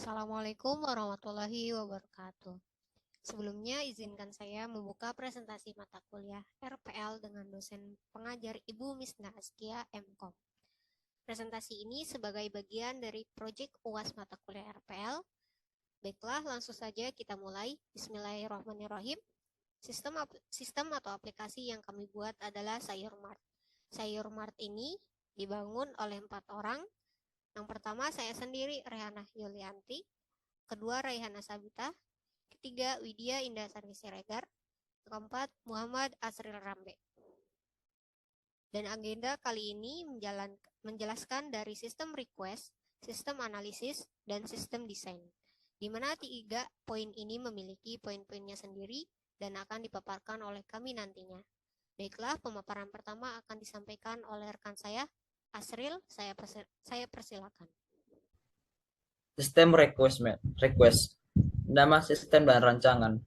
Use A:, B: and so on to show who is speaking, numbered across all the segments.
A: Assalamualaikum warahmatullahi wabarakatuh. Sebelumnya, izinkan saya membuka presentasi mata kuliah RPL dengan dosen pengajar Ibu Misna Askia MKom. Presentasi ini sebagai bagian dari proyek UAS mata kuliah RPL. Baiklah, langsung saja kita mulai. Bismillahirrahmanirrahim. Sistem atau aplikasi yang kami buat adalah SayurMart. SayurMart ini dibangun oleh 4 orang. Yang pertama saya sendiri, Rehana Yulianti. Kedua, Raihana Sabita. Ketiga, Widya Indah Sari Siregar. Keempat, Muhammad Asril Rambe. Dan agenda kali ini menjelaskan dari sistem request, sistem analisis, dan sistem desain, di mana 3 poin ini memiliki poin-poinnya sendiri dan akan dipaparkan oleh kami nantinya. Baiklah, pemaparan pertama akan disampaikan oleh rekan saya, Asril. Saya persilakan.
B: Sistem request, nama sistem dan rancangan.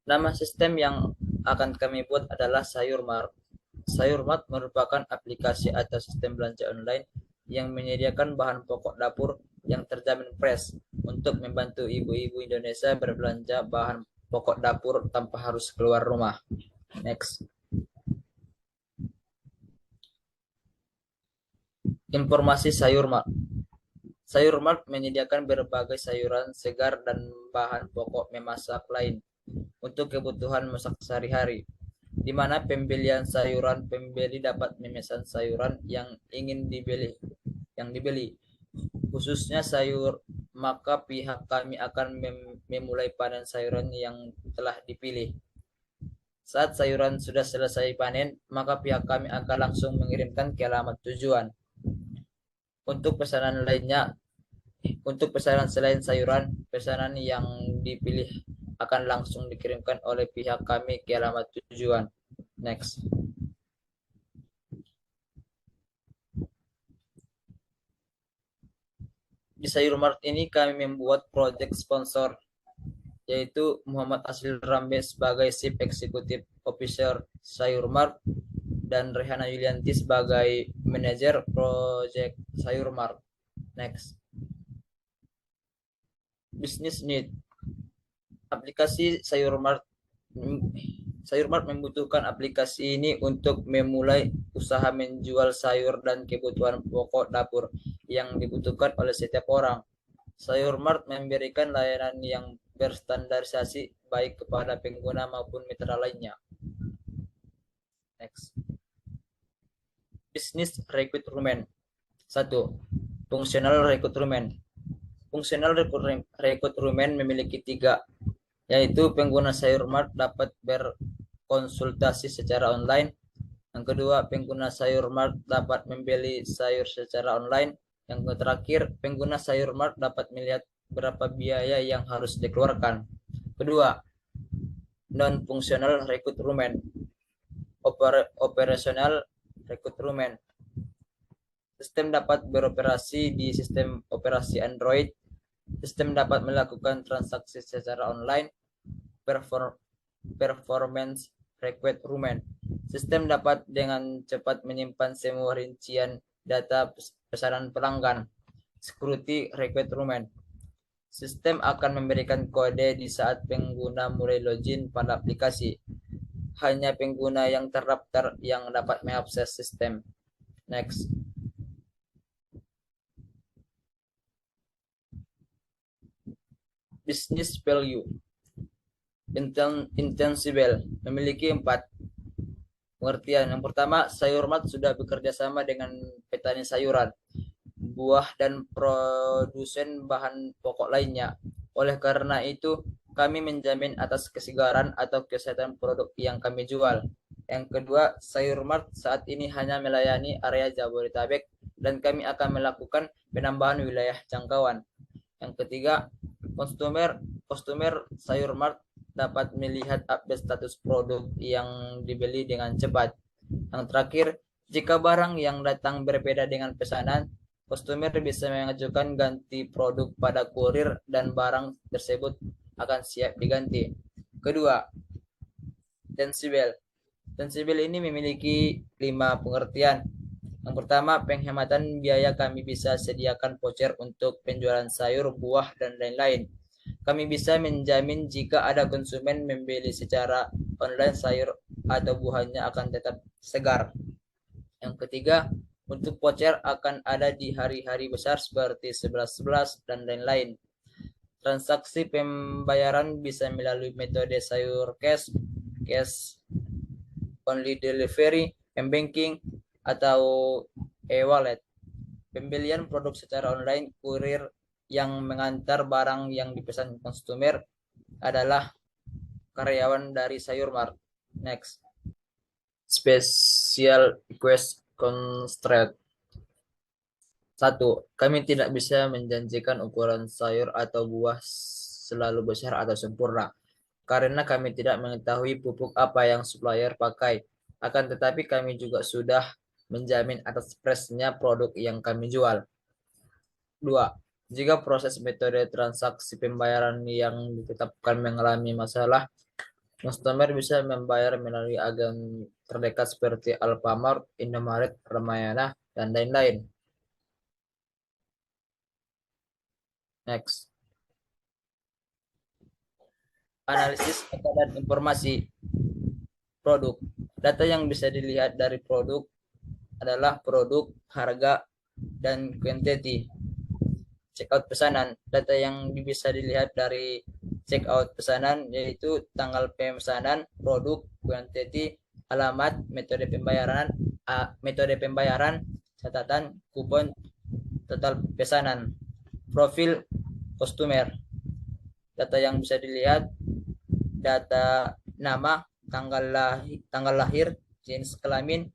B: Nama sistem yang akan kami buat adalah SayurMart. SayurMart merupakan aplikasi atau sistem belanja online yang menyediakan bahan pokok dapur yang terjamin fresh untuk membantu ibu-ibu Indonesia berbelanja bahan pokok dapur tanpa harus keluar rumah. Next. Informasi SayurMart. SayurMart menyediakan berbagai sayuran segar dan bahan pokok memasak lain untuk kebutuhan masak sehari-hari, di mana pembelian sayuran pembeli dapat memesan sayuran yang ingin dibeli, khususnya sayur, maka pihak kami akan memulai panen sayuran yang telah dipilih. Saat sayuran sudah selesai panen, maka pihak kami akan langsung mengirimkan ke alamat tujuan. Untuk pesanan selain sayuran, pesanan yang dipilih akan langsung dikirimkan oleh pihak kami ke alamat tujuan. Next. Di SayurMart ini kami membuat proyek sponsor, yaitu Muhammad Asril Rambe sebagai Chief Executive Officer SayurMart dan Rehana Yulianti sebagai manajer proyek SayurMart. Next. Business need. Aplikasi SayurMart membutuhkan aplikasi ini untuk memulai usaha menjual sayur dan kebutuhan pokok dapur yang dibutuhkan oleh setiap orang. SayurMart memberikan layanan yang berstandarisasi baik kepada pengguna maupun mitra lainnya. Next. Bisnis rekrutmen. 1. Fungsional rekrutmen. Fungsional rekrutmen memiliki 3, yaitu pengguna SayurMart dapat berkonsultasi secara online. Yang kedua, pengguna SayurMart dapat membeli sayur secara online. Yang terakhir, pengguna SayurMart dapat melihat berapa biaya yang harus dikeluarkan. Kedua, non-fungsional rekrutmen. Operasional rekrutmen. Sistem dapat beroperasi di sistem operasi Android. Sistem dapat melakukan transaksi secara online. Performance rekrutmen. Sistem dapat dengan cepat menyimpan semua rincian data pesanan pelanggan. Security rekrutmen. Sistem akan memberikan kode di saat pengguna mulai login pada aplikasi. Hanya pengguna yang terdaftar yang dapat mengakses sistem. Next. Business value. Intangible memiliki 4 pengertian. Yang pertama, SayurMart sudah bekerja sama dengan petani sayuran, buah, dan produsen bahan pokok lainnya. Oleh karena itu, kami menjamin atas kesegaran atau kesehatan produk yang kami jual. Yang kedua, SayurMart saat ini hanya melayani area Jabodetabek dan kami akan melakukan penambahan wilayah jangkauan. Yang ketiga, konsumer SayurMart dapat melihat update status produk yang dibeli dengan cepat. Yang terakhir, jika barang yang datang berbeda dengan pesanan, konsumer bisa mengajukan ganti produk pada kurir dan barang tersebut akan siap diganti. Kedua, tangible. Tangible ini memiliki 5 pengertian. Yang pertama, penghematan biaya. Kami bisa sediakan voucher untuk penjualan sayur, buah, dan lain-lain. Kami bisa menjamin jika ada konsumen membeli secara online, sayur atau buahnya akan tetap segar. Yang ketiga, untuk voucher akan ada di hari-hari besar seperti 11.11 dan lain-lain. Transaksi pembayaran bisa melalui metode sayur cash only delivery, m-banking, atau e-wallet. Pembelian produk secara online, kurir yang mengantar barang yang dipesan konsumer adalah karyawan dari Sayur Mart. Next. Special request constraint. 1. Kami tidak bisa menjanjikan ukuran sayur atau buah selalu besar atau sempurna, karena kami tidak mengetahui pupuk apa yang supplier pakai. Akan tetapi kami juga sudah menjamin atas presnya produk yang kami jual. 2. Jika proses metode transaksi pembayaran yang ditetapkan mengalami masalah, customer bisa membayar melalui agen terdekat seperti Alfamart, Indomaret, Ramayana, dan lain-lain. Next. Analisis data dan informasi produk. Data yang bisa dilihat dari produk adalah produk, harga, dan quantity. Checkout pesanan. Data yang bisa dilihat dari checkout pesanan yaitu tanggal pemesanan, produk, quantity, alamat, metode pembayaran, catatan, kupon, total pesanan. Profil customer. Data yang bisa dilihat, data nama, tanggal lahir, jenis kelamin,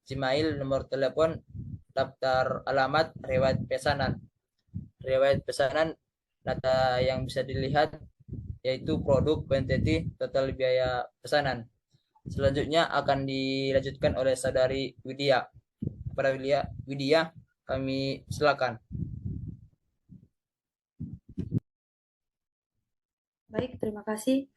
B: Gmail, nomor telepon, daftar alamat, riwayat pesanan. Riwayat pesanan, data yang bisa dilihat yaitu produk, quantity, total biaya pesanan. Selanjutnya akan dilanjutkan oleh saudari Widya. Para Widya, kami silakan.
C: Baik, terima kasih.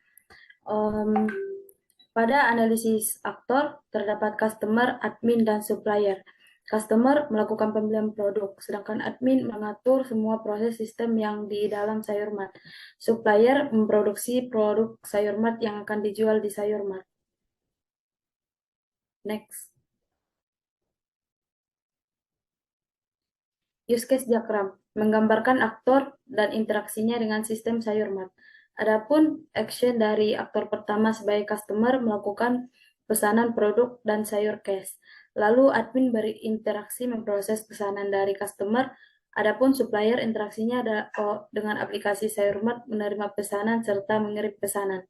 C: Pada analisis aktor, terdapat customer, admin, dan supplier. Customer melakukan pembelian produk, sedangkan admin mengatur semua proses sistem yang di dalam Sayur Mart. Supplier memproduksi produk Sayur Mart yang akan dijual di Sayur Mart. Next. Use case diagram menggambarkan aktor dan interaksinya dengan sistem Sayur Mart. Adapun action dari aktor pertama sebagai customer melakukan pesanan produk dan sayur cash. Lalu admin berinteraksi memproses pesanan dari customer. Adapun supplier interaksinya dengan aplikasi Sayur Mart menerima pesanan serta mengirim pesanan.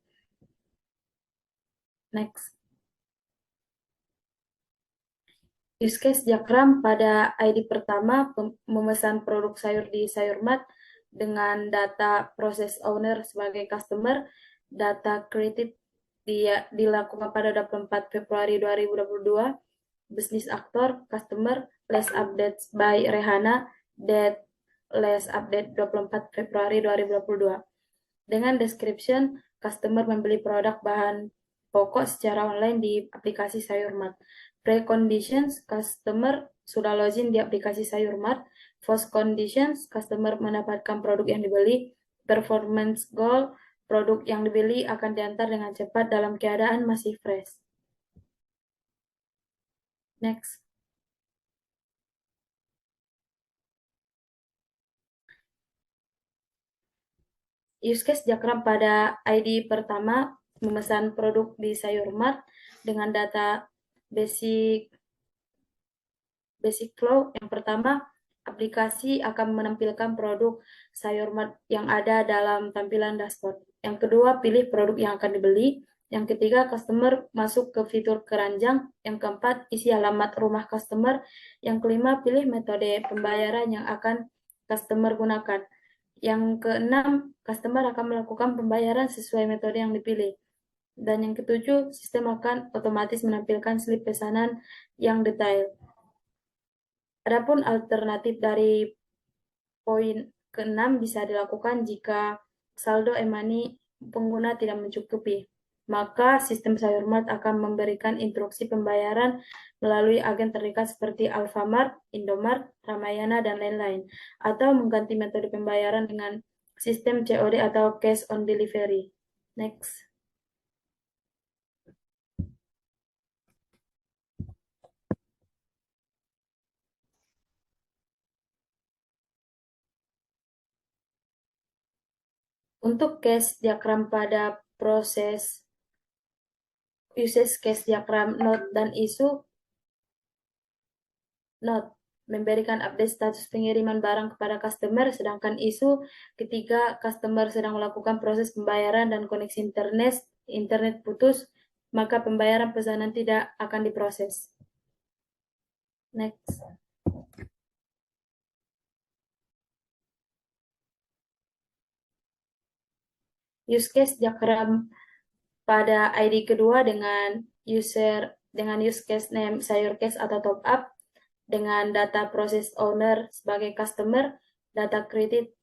C: Next. Use case diagram pada ID pertama memesan produk sayur di Sayur Mart dengan data proses owner sebagai customer, data created dilakukan pada 24 Februari 2022, bisnis aktor, customer, last updates by Rehana, date last update 24 Februari 2022. Dengan description, customer membeli produk bahan pokok secara online di aplikasi Sayur Mart. Pre-conditions, customer sudah login di aplikasi Sayur Mart. Post conditions, customer mendapatkan produk yang dibeli. Performance goal, produk yang dibeli akan diantar dengan cepat dalam keadaan masih fresh. Next. Use case diagram pada ID pertama memesan produk di Sayur Mart dengan data basic flow. Yang pertama, aplikasi akan menampilkan produk Sayur Mart yang ada dalam tampilan dashboard. Yang kedua, pilih produk yang akan dibeli. Yang ketiga, customer masuk ke fitur keranjang. Yang keempat, isi alamat rumah customer. Yang kelima, pilih metode pembayaran yang akan customer gunakan. Yang keenam, customer akan melakukan pembayaran sesuai metode yang dipilih. Dan yang ketujuh, sistem akan otomatis menampilkan slip pesanan yang detail. Adapun alternatif dari poin ke-6 bisa dilakukan jika saldo e-money pengguna tidak mencukupi. maka sistem Sayurmart akan memberikan instruksi pembayaran melalui agen terdekat seperti Alfamart, Indomart, Ramayana, dan lain-lain, atau mengganti metode pembayaran dengan sistem COD atau Cash on Delivery. Next. Untuk case diagram pada proses usage case diagram note dan isu, note memberikan update status pengiriman barang kepada customer, sedangkan isu ketika customer sedang melakukan proses pembayaran dan koneksi internet putus, maka pembayaran pesanan tidak akan diproses. Next. Use case diagram pada ID kedua dengan use case name sayur case atau top up dengan data proses owner sebagai customer, data kredit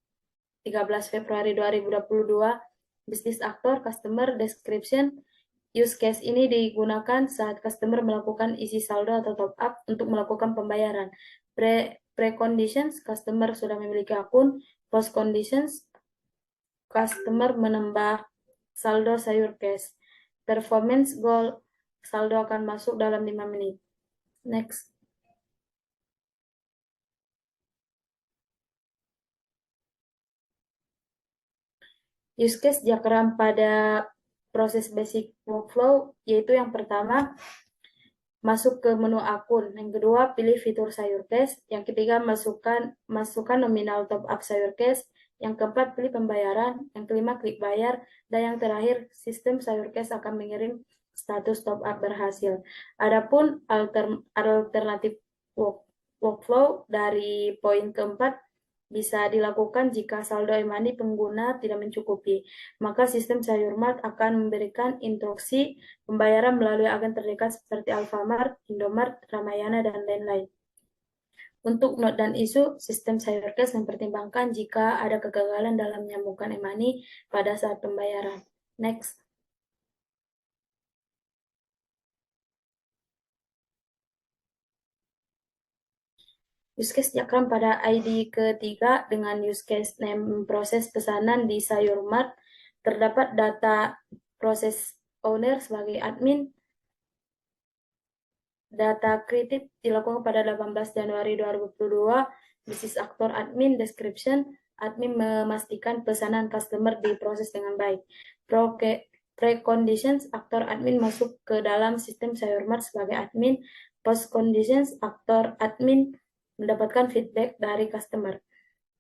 C: 13 Februari 2022, bisnis aktor, customer, description. Use case ini digunakan saat customer melakukan isi saldo atau top up untuk melakukan pembayaran. Pre-conditions, customer sudah memiliki akun. Post-conditions, customer menambah saldo sayur cash. Performance goal, saldo akan masuk dalam 5 menit. Next. Use case diagram pada proses basic workflow, yaitu yang pertama, masuk ke menu akun. Yang kedua, pilih fitur sayur cash. Yang ketiga, masukkan nominal top up sayur cash. Yang keempat, pilih pembayaran. Yang kelima, klik bayar. Dan yang terakhir, sistem sayur cash akan mengirim status top up berhasil. Adapun alternatif workflow dari poin keempat bisa dilakukan jika saldo e-money pengguna tidak mencukupi. Maka sistem Sayurmart akan memberikan instruksi pembayaran melalui agen terdekat seperti Alfamart, Indomart, Ramayana, dan lain-lain. Untuk note dan isu, sistem Sayurcash mempertimbangkan jika ada kegagalan dalam menyambungkan e-money pada saat pembayaran. Next. Use case diagram pada ID ketiga dengan use case name proses pesanan di Sayurmart. Terdapat data proses owner sebagai admin. Data kredit dilakukan pada 18 Januari 2022. Bisnis aktor admin, description. Admin memastikan pesanan customer diproses dengan baik. Pre-conditions, aktor admin masuk ke dalam sistem Sayurmart sebagai admin. Post-conditions, aktor admin mendapatkan feedback dari customer.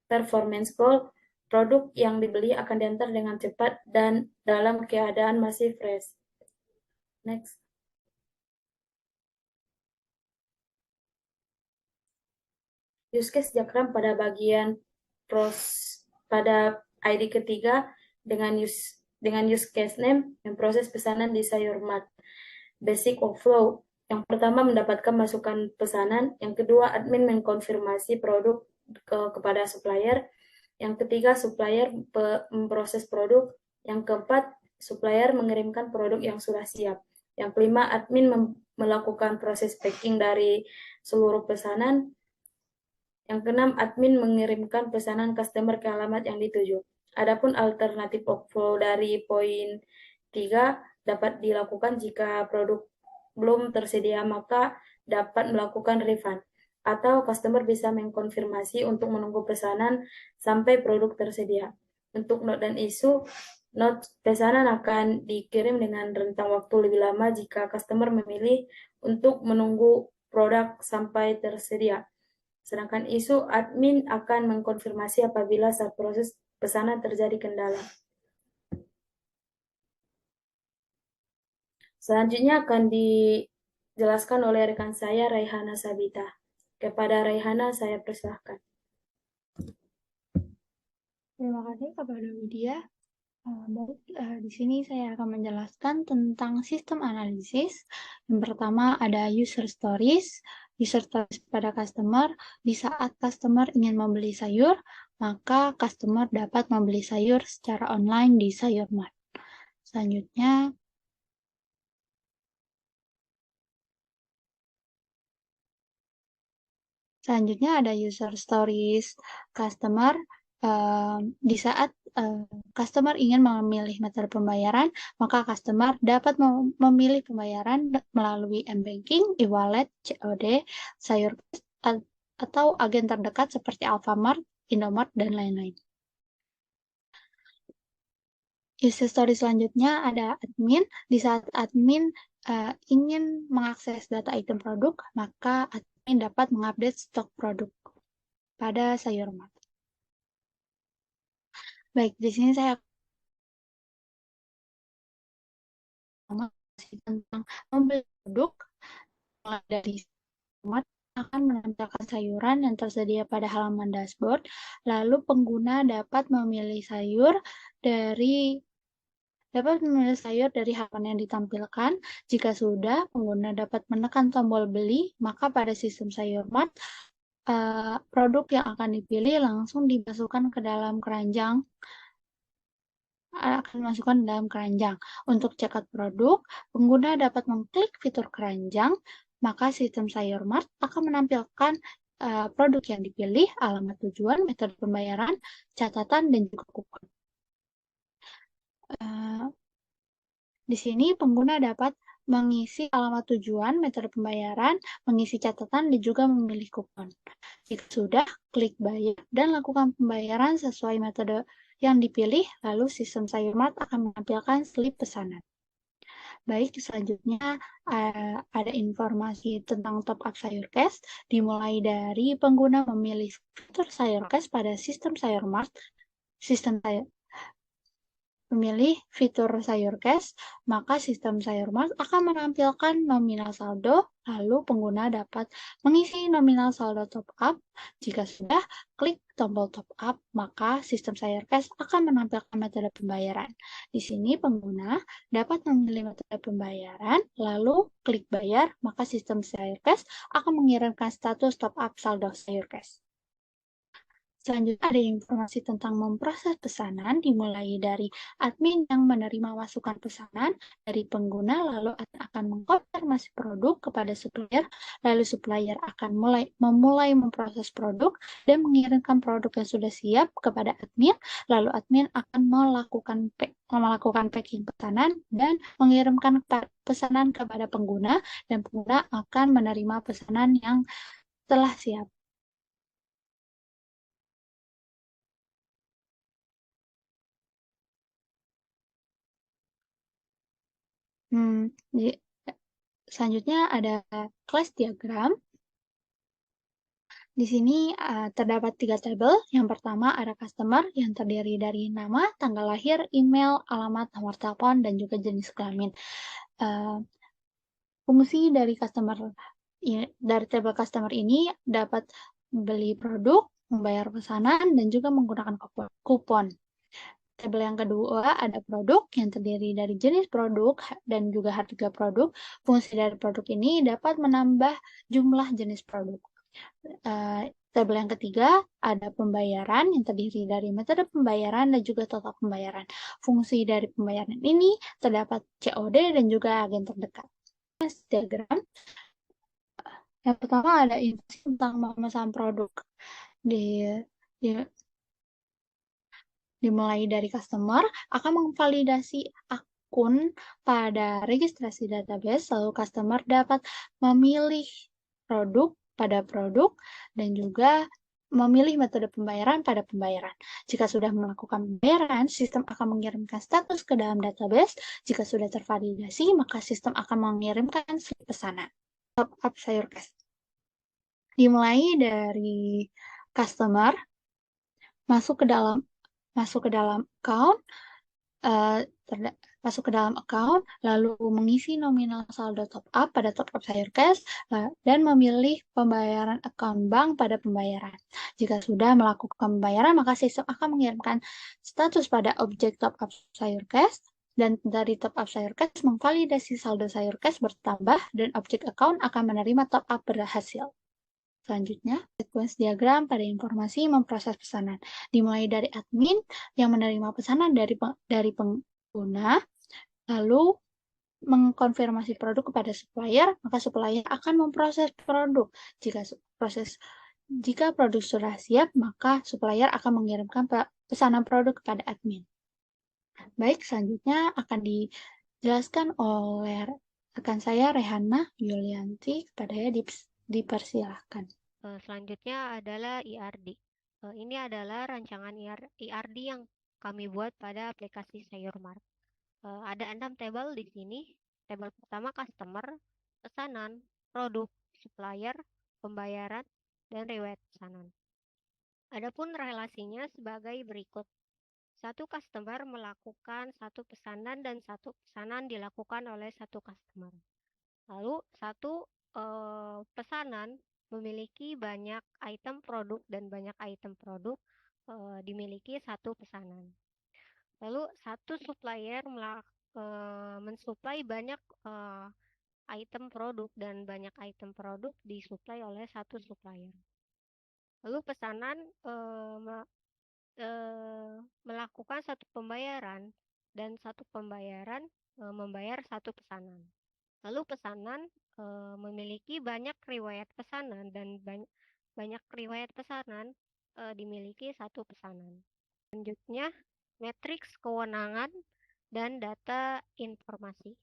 C: Performance goal, produk yang dibeli akan diantar dengan cepat dan dalam keadaan masih fresh. Next. Use case diagram pada bagian pada ID ketiga dengan use case name yang proses pesanan di Sayurmart. Basic workflow. Yang pertama, mendapatkan masukan pesanan. Yang kedua, admin mengkonfirmasi produk kepada supplier. Yang ketiga, supplier memproses produk. Yang keempat, supplier mengirimkan produk yang sudah siap. Yang kelima, admin melakukan proses packing dari seluruh pesanan. Yang keenam, admin mengirimkan pesanan customer ke alamat yang dituju. Adapun alternatif workflow dari poin 3 dapat dilakukan jika produk belum tersedia, maka dapat melakukan refund. Atau customer bisa mengkonfirmasi untuk menunggu pesanan sampai produk tersedia. Untuk note dan isu, note pesanan akan dikirim dengan rentang waktu lebih lama jika customer memilih untuk menunggu produk sampai tersedia. Sedangkan isu, admin akan mengkonfirmasi apabila saat proses pesanan terjadi kendala. Selanjutnya akan dijelaskan oleh rekan saya, Raihana Sabita. Kepada Raihana, saya persilahkan.
D: Terima kasih kepada Widya. Di sini saya akan menjelaskan tentang sistem analisis. Yang pertama ada user stories pada customer. Di saat customer ingin membeli sayur, maka customer dapat membeli sayur secara online di Sayurmart. Selanjutnya Selanjutnya ada user stories customer. Di saat customer ingin memilih metode pembayaran, maka customer dapat memilih pembayaran melalui m-banking, e-wallet, COD, SayurKes, atau agen terdekat seperti Alfamart, Indomart, dan lain-lain. User story selanjutnya ada admin. Di saat admin ingin mengakses data item produk, maka admin dapat mengupdate stok produk pada Sayurmat. Baik, di sini saya masih tentang membeli produk. Mulai dari Sayurmat akan menampilkan sayuran yang tersedia pada halaman dashboard, lalu pengguna dapat memilih sayur dari halaman yang ditampilkan. Jika sudah, pengguna dapat menekan tombol beli, maka pada sistem Sayurmat, produk yang akan dipilih langsung dimasukkan ke dalam keranjang. Untuk checkout produk, pengguna dapat mengklik fitur keranjang, maka sistem Sayurmat akan menampilkan produk yang dipilih, alamat tujuan, metode pembayaran, catatan, dan juga kupon. Di sini pengguna dapat mengisi alamat tujuan, metode pembayaran, mengisi catatan, dan juga memilih kupon. Jika sudah, klik bayar dan lakukan pembayaran sesuai metode yang dipilih, lalu sistem Sayurmat akan menampilkan slip pesanan. Baik, selanjutnya ada informasi tentang top up SayurKes, dimulai dari pengguna memilih fitur SayurKes pada sistem Sayurmat, memilih fitur SayurKes, maka sistem Sayurmat akan menampilkan nominal saldo, lalu pengguna dapat mengisi nominal saldo top up. Jika sudah, klik tombol top up, maka sistem SayurKes akan menampilkan metode pembayaran. Di sini pengguna dapat memilih metode pembayaran, lalu klik bayar, maka sistem SayurKes akan mengirimkan status top up saldo SayurKes. Selanjutnya ada informasi tentang memproses pesanan, dimulai dari admin yang menerima masukan pesanan dari pengguna, lalu akan mengkonfirmasi produk kepada supplier, lalu supplier akan memulai memproses produk dan mengirimkan produk yang sudah siap kepada admin, lalu admin akan melakukan packing pesanan dan mengirimkan pesanan kepada pengguna, dan pengguna akan menerima pesanan yang telah siap. Selanjutnya ada class diagram. Di sini terdapat 3 tabel. Yang pertama ada customer yang terdiri dari nama, tanggal lahir, email, alamat, nomor telepon, dan juga jenis kelamin. Fungsi dari tabel customer ini dapat beli produk, membayar pesanan, dan juga menggunakan kupon. Tabel yang kedua ada produk yang terdiri dari jenis produk dan juga harga produk. Fungsi dari produk ini dapat menambah jumlah jenis produk. Tabel yang ketiga ada pembayaran yang terdiri dari metode pembayaran dan juga total pembayaran. Fungsi dari pembayaran ini terdapat COD dan juga agen terdekat. Diagram. Yang pertama ada informasi tentang memesan produk. Dimulai dari customer akan memvalidasi akun pada registrasi database, lalu customer dapat memilih produk pada produk dan juga memilih metode pembayaran pada pembayaran. Jika sudah melakukan pembayaran, sistem akan mengirimkan status ke dalam database. Jika sudah tervalidasi, maka sistem akan mengirimkan slip pesanan. Top up SayurKes. Dimulai dari customer masuk ke dalam account, lalu mengisi nominal saldo top up pada top up SayurKes dan memilih pembayaran account bank pada pembayaran. Jika sudah melakukan pembayaran, maka sistem akan mengirimkan status pada objek top up SayurKes, dan dari top up SayurKes memvalidasi saldo SayurKes bertambah dan objek account akan menerima top up berhasil. Selanjutnya, sequence diagram pada informasi memproses pesanan. Dimulai dari admin yang menerima pesanan dari pengguna, lalu mengkonfirmasi produk kepada supplier, maka supplier akan memproses produk. Jika proses Jika produk sudah siap, maka supplier akan mengirimkan pesanan produk kepada admin. Baik, selanjutnya akan dijelaskan oleh rekan saya Rehana Yulianti. Kepadanya dipersilahkan.
A: Selanjutnya adalah IRD. Ini adalah rancangan IRD yang kami buat pada aplikasi Sayurmart. Ada 6 tabel di sini. Tabel pertama customer, pesanan, produk, supplier, pembayaran, dan riwayat pesanan. Adapun relasinya sebagai berikut. Satu customer melakukan satu pesanan dan satu pesanan dilakukan oleh satu customer. Lalu satu pesanan memiliki banyak item produk dan banyak item produk dimiliki satu pesanan. Lalu satu supplier mensuplai banyak item produk dan banyak item produk disuplai oleh satu supplier. Lalu pesanan melakukan satu pembayaran dan satu pembayaran membayar satu pesanan. Lalu pesanan memiliki banyak riwayat pesanan dan banyak riwayat pesanan dimiliki satu pesanan. Selanjutnya, matriks kewenangan dan data informasi.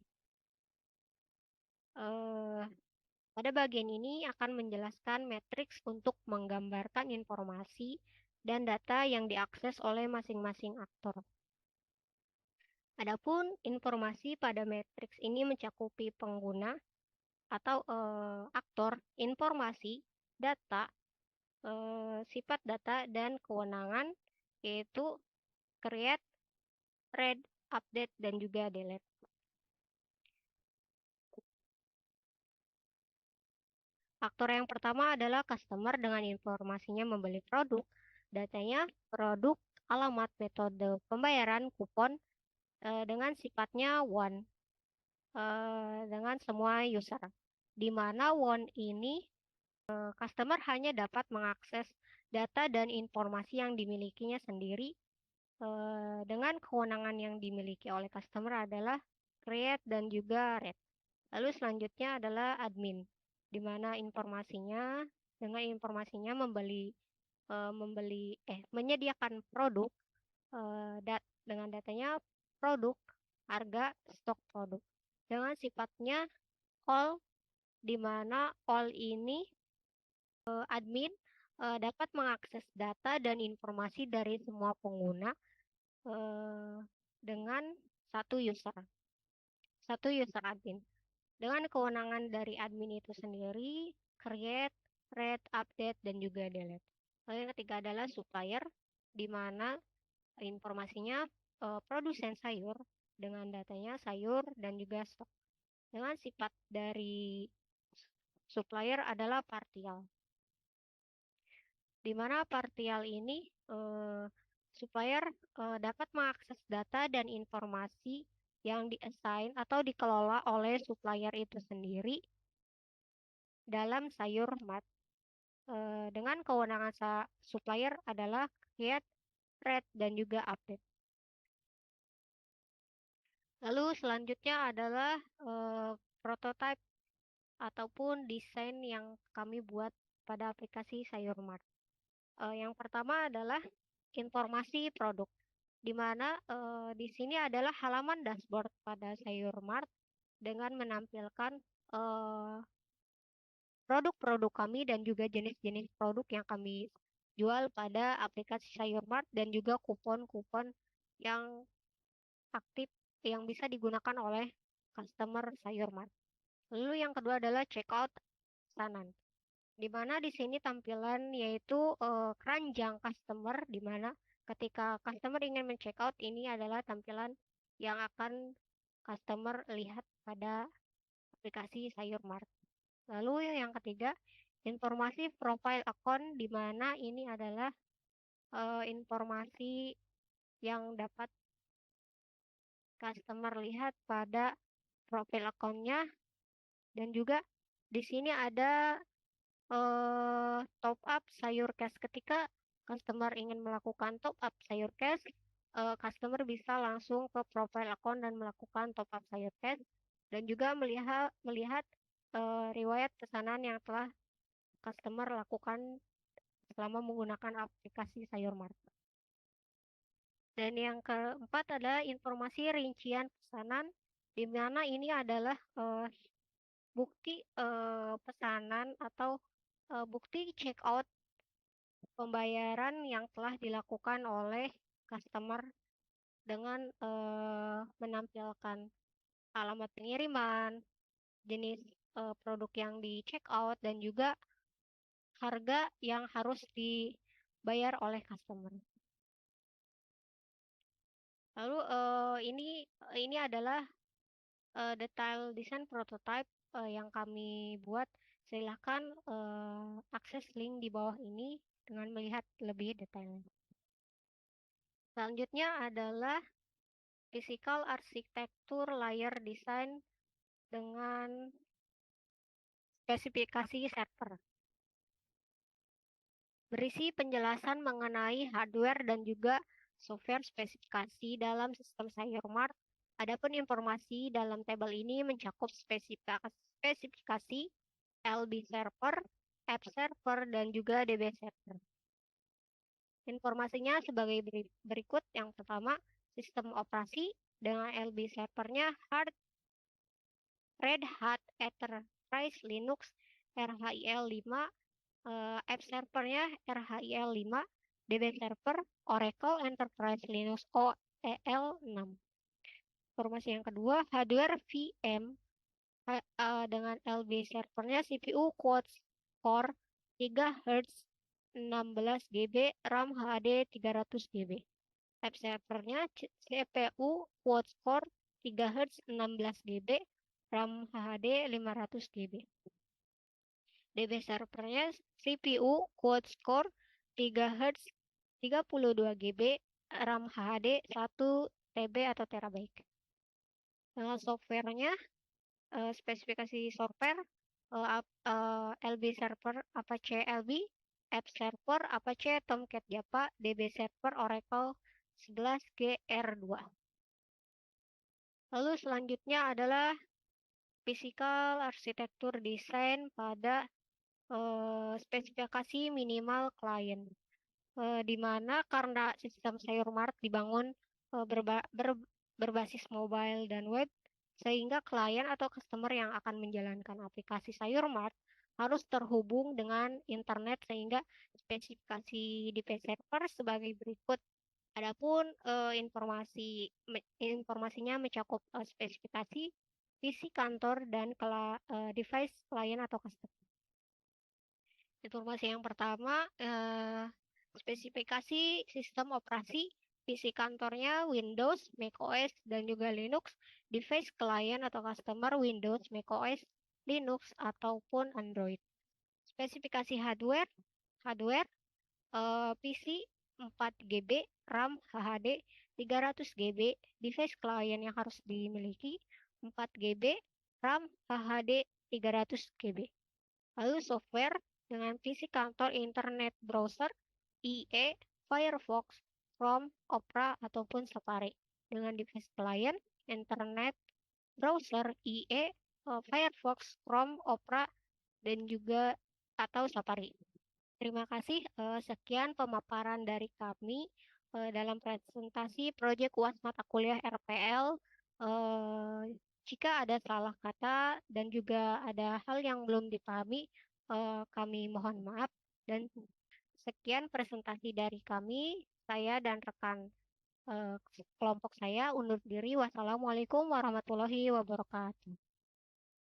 A: Pada bagian ini akan menjelaskan matriks untuk menggambarkan informasi dan data yang diakses oleh masing-masing aktor. Adapun informasi pada matriks ini mencakupi pengguna atau aktor, informasi, data, sifat data, dan kewenangan, yaitu create, read, update, dan juga delete. Aktor yang pertama adalah customer dengan informasinya membeli produk, datanya produk, alamat, metode pembayaran, kupon, dengan sifatnya one, dengan semua user. Di mana one ini customer hanya dapat mengakses data dan informasi yang dimilikinya sendiri, dengan kewenangan yang dimiliki oleh customer adalah create dan juga read. Lalu selanjutnya adalah admin, di mana informasinya menyediakan produk dengan datanya produk, harga, stok produk. Dengan sifatnya all, di mana all ini admin dapat mengakses data dan informasi dari semua pengguna dengan satu user admin. Dengan kewenangan dari admin itu sendiri, create, read, update, dan juga delete. Lalu yang ketiga adalah supplier, di mana informasinya produsen sayur dengan datanya sayur dan juga stok. Dengan sifat dari supplier adalah partial, di mana partial ini supplier dapat mengakses data dan informasi yang di-assign atau dikelola oleh supplier itu sendiri dalam Sayurmart. Dengan kewenangan supplier adalah create, read, dan juga update. Lalu selanjutnya adalah prototype ataupun desain yang kami buat pada aplikasi Sayurmart. Yang pertama adalah informasi produk, di mana di sini adalah halaman dashboard pada Sayurmart dengan menampilkan produk-produk kami dan juga jenis-jenis produk yang kami jual pada aplikasi Sayurmart dan juga kupon-kupon yang aktif yang bisa digunakan oleh customer Sayurmart. Lalu yang kedua adalah checkout pesanan, di mana di sini tampilan yaitu keranjang customer, di mana ketika customer ingin men-checkout, ini adalah tampilan yang akan customer lihat pada aplikasi Sayurmart. Lalu yang ketiga, informasi profile account, di mana ini adalah informasi yang dapat customer lihat pada profil akunnya. Dan juga di sini ada top up sayur cash. Ketika customer ingin melakukan top up sayur cash, customer bisa langsung ke profile account dan melakukan top up sayur cash, dan juga melihat riwayat pesanan yang telah customer lakukan selama menggunakan aplikasi Sayurmart. Dan yang keempat adalah informasi rincian pesanan, di mana ini adalah bukti pesanan atau bukti check out pembayaran yang telah dilakukan oleh customer dengan menampilkan alamat pengiriman, jenis produk yang di check out, dan juga harga yang harus dibayar oleh customer. Lalu ini adalah detail desain prototype yang kami buat. Silahkan akses link di bawah ini dengan melihat lebih detailnya. Selanjutnya adalah physical arsitektur layer design dengan spesifikasi server. Berisi penjelasan mengenai hardware dan juga software spesifikasi dalam sistem Sayurmart. Adapun informasi dalam tabel ini mencakup spesifikasi LB server, app server, dan juga DB server. Informasinya sebagai berikut. Yang pertama, sistem operasi dengan LB servernya Red Hat Enterprise Linux RHIL 5, app servernya RHIL 5, DB server Oracle Enterprise Linux OEL 6. Informasi yang kedua, hardware VM dengan LB servernya CPU quad-core 3 Hz 16 GB, RAM HD 300 GB. App servernya CPU quad-core 3 Hz 16 GB, RAM HD 500 GB. DB servernya CPU quad-core 3 Hz 32 GB, RAM HD 1 TB atau terabyte. Softwarenya spesifikasi software LB server Apache LB, app server Apache Tomcat Java, DB server Oracle 11 GR2. Lalu selanjutnya adalah physical arsitektur desain pada spesifikasi minimal klien, di mana karena sistem Sayurmart dibangun berbasis mobile dan web, sehingga klien atau customer yang akan menjalankan aplikasi Sayurmart harus terhubung dengan internet, sehingga spesifikasi di server sebagai berikut. Adapun informasinya mencakup spesifikasi PC kantor dan device klien atau customer. Informasi yang pertama, spesifikasi sistem operasi. PC kantornya Windows, macOS, dan juga Linux. Device klien atau customer Windows, macOS, Linux, ataupun Android. Spesifikasi hardware PC 4 GB, RAM HDD 300 GB, device klien yang harus dimiliki 4 GB, RAM HDD 300 GB. Lalu software dengan PC kantor Internet Browser, IE, Firefox, Chrome, Opera, ataupun Safari. Dengan device klien, Internet Browser, IE, Firefox, Chrome, Opera, dan juga atau Safari. Terima kasih. Sekian pemaparan dari kami dalam presentasi proyek UAS mata kuliah RPL. Jika ada salah kata dan juga ada hal yang belum dipahami, kami mohon maaf. Dan sekian presentasi dari kami. Saya dan rekan kelompok saya undur diri. Wassalamualaikum warahmatullahi wabarakatuh.